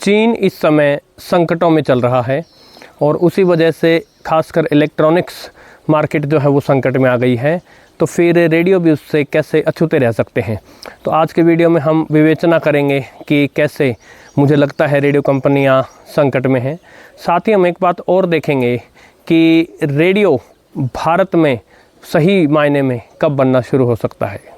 चीन इस समय संकटों में चल रहा है और उसी वजह से खासकर इलेक्ट्रॉनिक्स मार्केट जो है वो संकट में आ गई है। तो फिर रेडियो भी उससे कैसे अछूते रह सकते हैं। तो आज के वीडियो में हम विवेचना करेंगे कि कैसे मुझे लगता है रेडियो कंपनियां संकट में हैं। साथ ही हम एक बात और देखेंगे कि रेडियो भारत में सही मायने में कब बनना शुरू हो सकता है।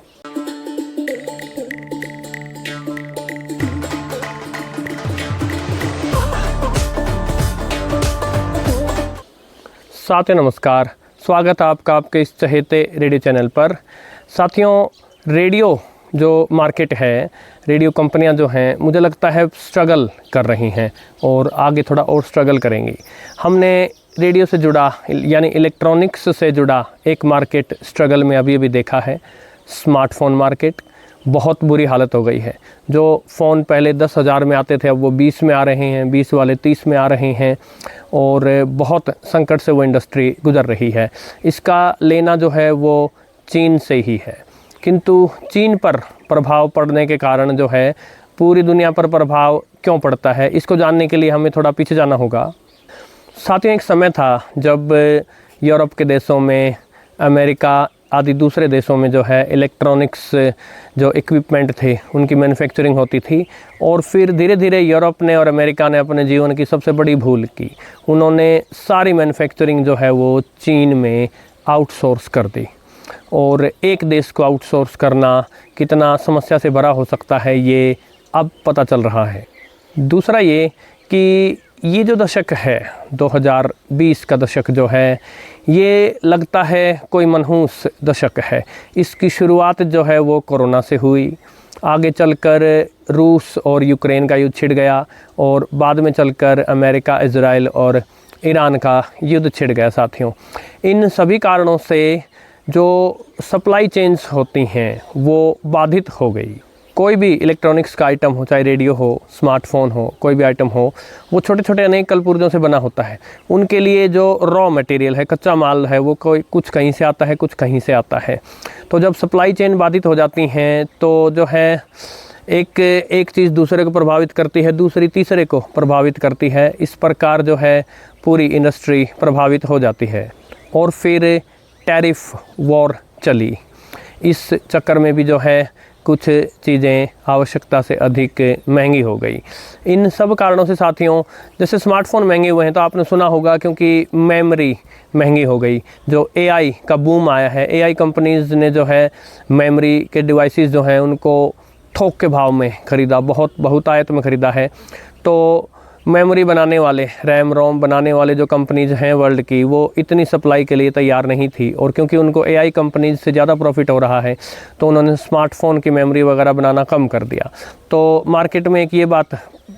साथियों नमस्कार, स्वागत है आपका आपके इस चहेते रेडियो चैनल पर। साथियों, रेडियो जो मार्केट है, रेडियो कंपनियां जो हैं, मुझे लगता है स्ट्रगल कर रही हैं और आगे थोड़ा और स्ट्रगल करेंगी। हमने रेडियो से जुड़ा यानी इलेक्ट्रॉनिक्स से जुड़ा एक मार्केट स्ट्रगल में अभी देखा है, स्मार्टफोन मार्केट। बहुत बुरी हालत हो गई है। जो फ़ोन पहले 10,000 में आते थे अब वो 20 में आ रहे हैं, 20 वाले 30 में आ रहे हैं और बहुत संकट से वो इंडस्ट्री गुज़र रही है। इसका लेना जो है वो चीन से ही है, किंतु चीन पर प्रभाव पड़ने के कारण जो है पूरी दुनिया पर प्रभाव क्यों पड़ता है, इसको जानने के लिए हमें थोड़ा पीछे जाना होगा। साथियों, एक समय था जब यूरोप के देशों में, अमेरिका आदि दूसरे देशों में जो है इलेक्ट्रॉनिक्स जो इक्विपमेंट थे उनकी मैन्युफैक्चरिंग होती थी और फिर धीरे धीरे यूरोप ने और अमेरिका ने अपने जीवन की सबसे बड़ी भूल की। उन्होंने सारी मैन्युफैक्चरिंग जो है वो चीन में आउटसोर्स कर दी और एक देश को आउटसोर्स करना कितना समस्या से भरा हो सकता है ये अब पता चल रहा है। दूसरा ये कि ये जो दशक है 2020 का दशक जो है ये लगता है कोई मनहूस दशक है। इसकी शुरुआत जो है वो कोरोना से हुई, आगे चलकर रूस और यूक्रेन का युद्ध छिड़ गया और बाद में चलकर अमेरिका, इजराइल और ईरान का युद्ध छिड़ गया। साथियों, इन सभी कारणों से जो सप्लाई चेन्स होती हैं वो बाधित हो गई। कोई भी इलेक्ट्रॉनिक्स का आइटम हो, चाहे रेडियो हो, स्मार्टफोन हो, कोई भी आइटम हो, वो छोटे छोटे अनेक कलपुर्जों से बना होता है। उनके लिए जो रॉ मटेरियल है, कच्चा माल है, वो कोई कुछ कहीं से आता है, कुछ कहीं से आता है। तो जब सप्लाई चेन बाधित हो जाती हैं तो जो है एक चीज़ दूसरे को प्रभावित करती है, दूसरी तीसरे को प्रभावित करती है। इस प्रकार जो है पूरी इंडस्ट्री प्रभावित हो जाती है और फिर टैरिफ वॉर चली। इस चक्कर में भी जो है कुछ चीज़ें आवश्यकता से अधिक महंगी हो गई। इन सब कारणों से साथियों, जैसे स्मार्टफ़ोन महंगे हुए हैं तो आपने सुना होगा क्योंकि मेमोरी महंगी हो गई। जो एआई का बूम आया है, एआई कंपनीज़ ने जो है मेमोरी के डिवाइसेस जो हैं उनको थोक के भाव में ख़रीदा, बहुतायत में ख़रीदा है। तो मेमोरी बनाने वाले, रैम रोम बनाने वाले जो कंपनीज़ हैं वर्ल्ड की, वो इतनी सप्लाई के लिए तैयार नहीं थी और क्योंकि उनको एआई कंपनीज़ से ज़्यादा प्रॉफिट हो रहा है तो उन्होंने स्मार्टफ़ोन की मेमोरी वगैरह बनाना कम कर दिया। तो मार्केट में एक ये बात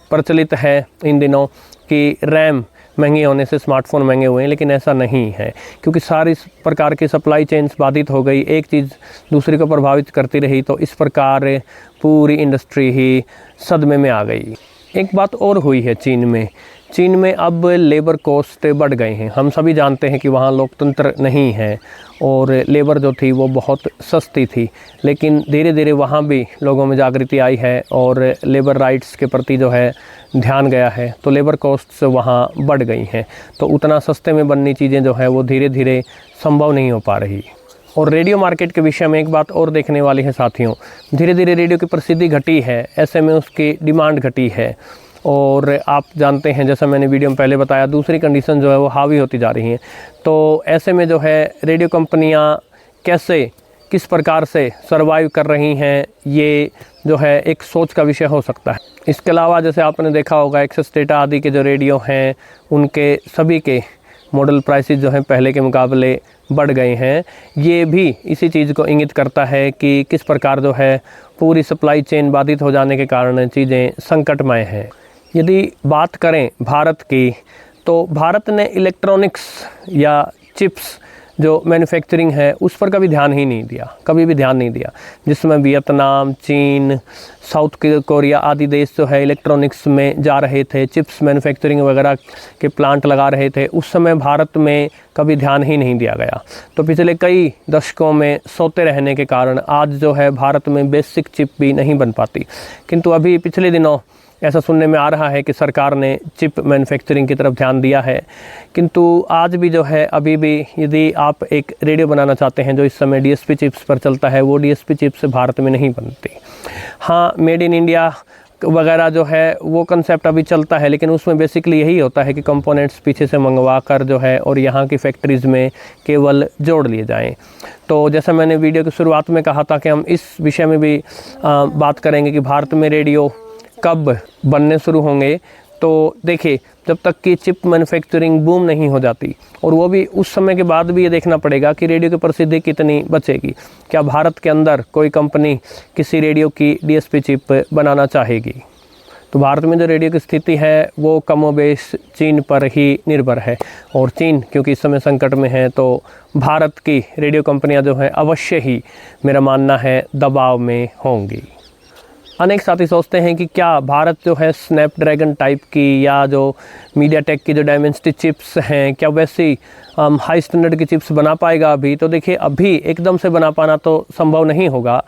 प्रचलित है इन दिनों कि रैम महंगी होने से स्मार्टफ़ोन महंगे हुए हैं, लेकिन ऐसा नहीं है क्योंकि सारी प्रकार की सप्लाई चेन्स बाधित हो गई, एक चीज़ दूसरी को प्रभावित करती रही। तो इस प्रकार पूरी इंडस्ट्री ही सदमे में आ गई। एक बात और हुई है चीन में अब लेबर कॉस्ट बढ़ गए हैं। हम सभी जानते हैं कि वहाँ लोकतंत्र नहीं है और लेबर जो थी वो बहुत सस्ती थी, लेकिन धीरे धीरे वहाँ भी लोगों में जागृति आई है और लेबर राइट्स के प्रति जो है ध्यान गया है। तो लेबर कॉस्ट्स वहाँ बढ़ गई हैं, तो उतना सस्ते में बननी चीज़ें जो है वो धीरे धीरे संभव नहीं हो पा रही। और रेडियो मार्केट के विषय में एक बात और देखने वाली है साथियों, धीरे धीरे रेडियो की प्रसिद्धि घटी है, ऐसे में उसकी डिमांड घटी है और आप जानते हैं जैसा मैंने वीडियो में पहले बताया, दूसरी कंडीशन जो है वो हावी होती जा रही हैं। तो ऐसे में जो है रेडियो कंपनियां किस प्रकार से सर्वाइव कर रही हैं, ये जो है एक सोच का विषय हो सकता है। इसके अलावा जैसे आपने देखा होगा एक्सेस डेटा आदि के जो रेडियो हैं उनके सभी के मॉडल प्राइसेस जो हैं पहले के मुकाबले बढ़ गए हैं। ये भी इसी चीज़ को इंगित करता है कि किस प्रकार जो है पूरी सप्लाई चेन बाधित हो जाने के कारण चीज़ें संकटमय हैं। यदि बात करें भारत की, तो भारत ने इलेक्ट्रॉनिक्स या चिप्स जो मैन्युफैक्चरिंग है उस पर कभी ध्यान ही नहीं दिया, कभी भी ध्यान नहीं दिया। जिसमें वियतनाम, चीन, साउथ कोरिया आदि देश जो है इलेक्ट्रॉनिक्स में जा रहे थे, चिप्स मैन्युफैक्चरिंग वगैरह के प्लांट लगा रहे थे, उस समय भारत में कभी ध्यान ही नहीं दिया गया। तो पिछले कई दशकों में सोते रहने के कारण आज जो है भारत में बेसिक चिप भी नहीं बन पाती। किंतु अभी पिछले दिनों ऐसा सुनने में आ रहा है कि सरकार ने चिप मैन्युफैक्चरिंग की तरफ ध्यान दिया है, किंतु आज भी जो है अभी भी यदि आप एक रेडियो बनाना चाहते हैं जो इस समय डीएसपी चिप्स पर चलता है, वो डीएसपी चिप्स भारत में नहीं बनती। हाँ, मेड इन इंडिया वगैरह जो है वो कंसेप्ट अभी चलता है, लेकिन उसमें बेसिकली यही होता है कि कंपोनेंट्स पीछे से मंगवा कर जो है और यहाँ की फैक्ट्रीज़ में केवल जोड़ लिए जाएं। तो जैसा मैंने वीडियो की शुरुआत में कहा था कि हम इस विषय में भी बात करेंगे कि भारत में रेडियो कब बनने शुरू होंगे। तो देखिए, जब तक कि चिप मैन्युफैक्चरिंग बूम नहीं हो जाती, और वो भी उस समय के बाद भी ये देखना पड़ेगा कि रेडियो की प्रसिद्धि कितनी बचेगी। क्या भारत के अंदर कोई कंपनी किसी रेडियो की डीएसपी चिप बनाना चाहेगी? तो भारत में जो रेडियो की स्थिति है वो कमोबेश चीन पर ही निर्भर है, और चीन क्योंकि इस समय संकट में है, तो भारत की रेडियो कंपनियां जो हैं अवश्य ही, मेरा मानना है, दबाव में होंगी। अनेक साथी सोचते हैं कि क्या भारत जो है स्नैपड्रैगन टाइप की या जो मीडियाटेक की जो डायमेंसिटी चिप्स हैं, क्या वैसी हाई स्टैंडर्ड की चिप्स बना पाएगा अभी? तो देखिए, अभी एकदम से बना पाना तो संभव नहीं होगा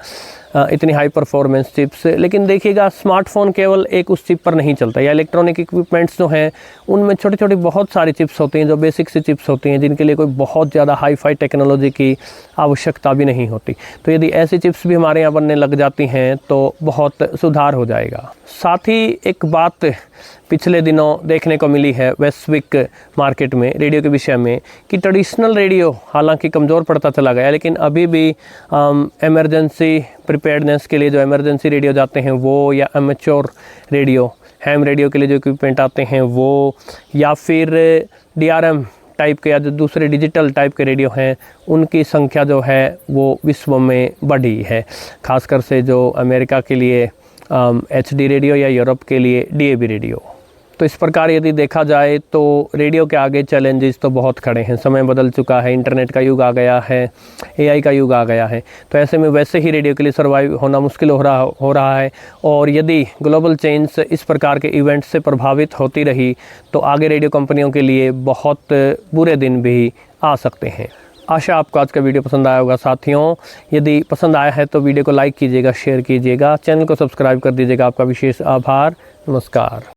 इतनी हाई परफॉर्मेंस चिप्स। लेकिन देखिएगा, स्मार्टफोन केवल एक उस चिप पर नहीं चलता, या इलेक्ट्रॉनिक इक्विपमेंट्स जो हैं उनमें छोटी छोटी बहुत सारी चिप्स होती हैं जो बेसिक सी चिप्स होती हैं, जिनके लिए कोई बहुत ज़्यादा हाई फाई टेक्नोलॉजी की आवश्यकता भी नहीं होती। तो यदि ऐसी चिप्स भी हमारे यहाँ बनने लग जाती हैं तो बहुत सुधार हो जाएगा। साथ ही एक बात पिछले दिनों देखने को मिली है वैश्विक मार्केट में रेडियो के विषय में, कि ट्रेडिशनल रेडियो हालांकि कमज़ोर पड़ता चला गया, लेकिन अभी भी इमरजेंसी प्रिपेयर्डनेस के लिए जो इमरजेंसी रेडियो जाते हैं वो, या एमेच्योर रेडियो, हैम रेडियो के लिए जो इक्विपमेंट आते हैं वो, या फिर DRM टाइप के या जो दूसरे डिजिटल टाइप के रेडियो हैं, उनकी संख्या जो है वो विश्व में बढ़ी है। खासकर से जो अमेरिका के लिए HD रेडियो या यूरोप के लिए DAB रेडियो। तो इस प्रकार यदि देखा जाए तो रेडियो के आगे चैलेंजेस तो बहुत खड़े हैं। समय बदल चुका है, इंटरनेट का युग आ गया है, AI का युग आ गया है। तो ऐसे में वैसे ही रेडियो के लिए सर्वाइव होना मुश्किल हो रहा है। और यदि ग्लोबल चेंज इस प्रकार के इवेंट से प्रभावित होती रही तो आगे रेडियो कंपनियों के लिए बहुत बुरे दिन भी आ सकते हैं। आशा आपको आज का वीडियो पसंद आया होगा साथियों। यदि पसंद आया है तो वीडियो को लाइक कीजिएगा, शेयर कीजिएगा, चैनल को सब्सक्राइब कर दीजिएगा। आपका विशेष आभार। नमस्कार।